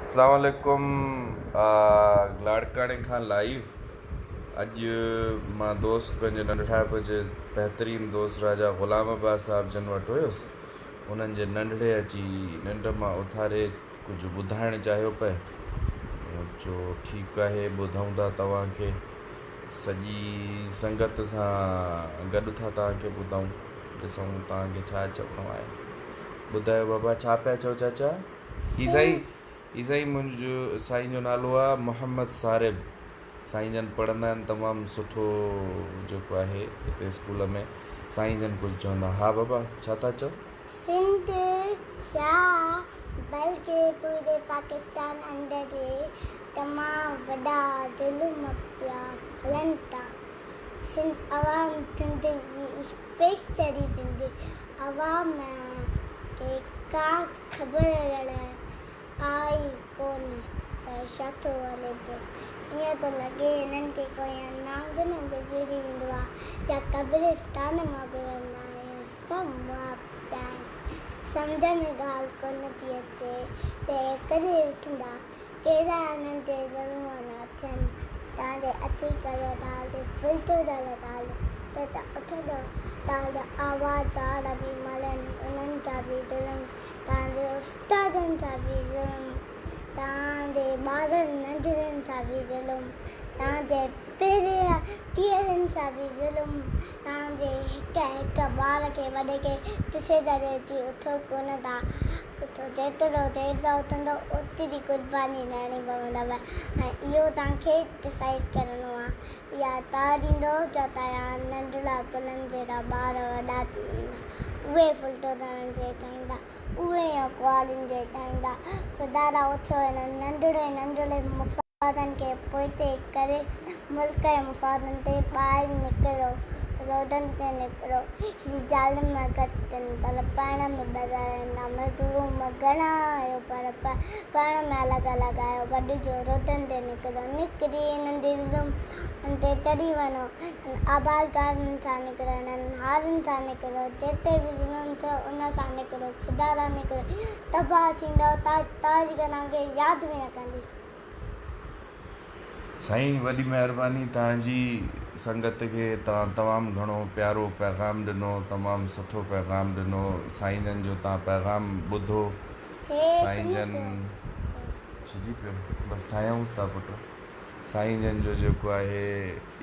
अस्सलाम वालेकुम। लाड़काने खां लाइव अॼु मां दोस्त पंहिंजे नंढाप जे बहितरीनु दोस्त राजा ग़ुलाम अब्बास साहिब जन वटि हुयुसि। उन्हनि जे नंढड़े अची निंड मां उथारे कुझु ॿुधाइणु चाहियो पिए। चयो ठीकु आहे, ॿुधूं था तव्हांखे, सॼी संगत सां गॾु था तव्हांखे ॿुधूं, ॾिसूं तव्हांखे छा चवणो आहे। ॿुधायो बाबा, छा पिया चओ चाचा? ही साईं मुंहिंजो साईं जो नालो आहे मोहम्मद सारिब। साईं जन पढ़ंदा आहिनि तमामु सुठो जेको आहे हिते स्कूल में। साईं जन कुझु चवंदा। हा बाबा, छा था चओ? सिंध छा बल्कि पूरे पाकिस्तान अंदरि तमामु वॾा ज़ुल्म पिया हलनि था। सिंध अवाम सिंध जी स्पेशली सिंध अवाम खे का ख़बर आई कोन त छा थो हले पियो। ईअं थो लॻे हिननि खे कोई नांग न गुज़री वेंदो आहे या क़ब्रिस्तान मां गुज़रंदा आहियूं। सभु मां पिया सम्झ में ॻाल्हि कोन थी अचे त कॾहिं उथंदा, कहिड़ा हिननि ते ज़ुल्म न थियनि। तव्हांजे अची करे तव्हांखे फिल्टो था त उथंदो, तव्हांजा आवाज़ बि मलनि, उन्हनि सां बि ज़ुल्म, तव्हांजे उस्तादनि सां बि ज़ुल्म, तव्हांजे ॿारनि नंढड़नि सां बि ज़ुल्म, तव्हांजे पीअरनि सां बि ज़ुल्म, तव्हांजे हिकु ॿार खे वॾे खे ॾिसे करे थी उथो कोन था। जेतिरो देरि सां उथंदो ओतिरी क़ुर्बानी ॾियणी पवंदव ऐं इहो तव्हांखे डिसाइड करिणो आहे। या तव्हां ॾींदो जो तव्हांजा नंढड़ा गुलनि जहिड़ा ॿार वॾा थी वेंदा, उहे फुल्टो करण जे ठाहींदा, उहे कुआड़ियुनि जे ठाहींदा। ख़ुदा उथो हिननि नंढड़े मुफ़ादनि खे पोइते करे मुल्क जे मुफ़ादनि ते ॿाहिरि निकिरो, रोडनि ते निकिरो। ही ज़ालिम घटनि पर पाइण में बदिलंदा, मज़लूम घणा आहियो पर पाइण में अलॻि आहियो। गॾिजो, रोडनि ते निकिरी हिननि जी ज़ुल्म ते चढ़ी वञो। आबादकारनि सां निकिरो, हिननि हारनि सां निकिरो, जिते बि ज़ुल्म थियो उन सां निकिरो, ख़ुदा सां निकिरो। तबाह थींदो, तव्हांजी तव्हांखे यादि बि न कंदी। साईं वॾी महिरबानी तव्हांजी संगत खे। तव्हां तमामु घणो प्यारो पैगाम ॾिनो, तमामु सुठो पैगाम ॾिनो। साईं जन जो तव्हां पैगाम ॿुधो। साईं जन छिजी पियो, बसि ठाहियूंसि था पुटु। साईं जन जो जेको आहे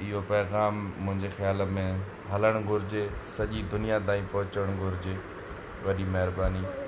इहो पैगाम मुंहिंजे ख़्याल में हलणु घुरिजे, सॼी दुनिया ताईं पहुचणु घुरिजे। वॾी महिरबानी।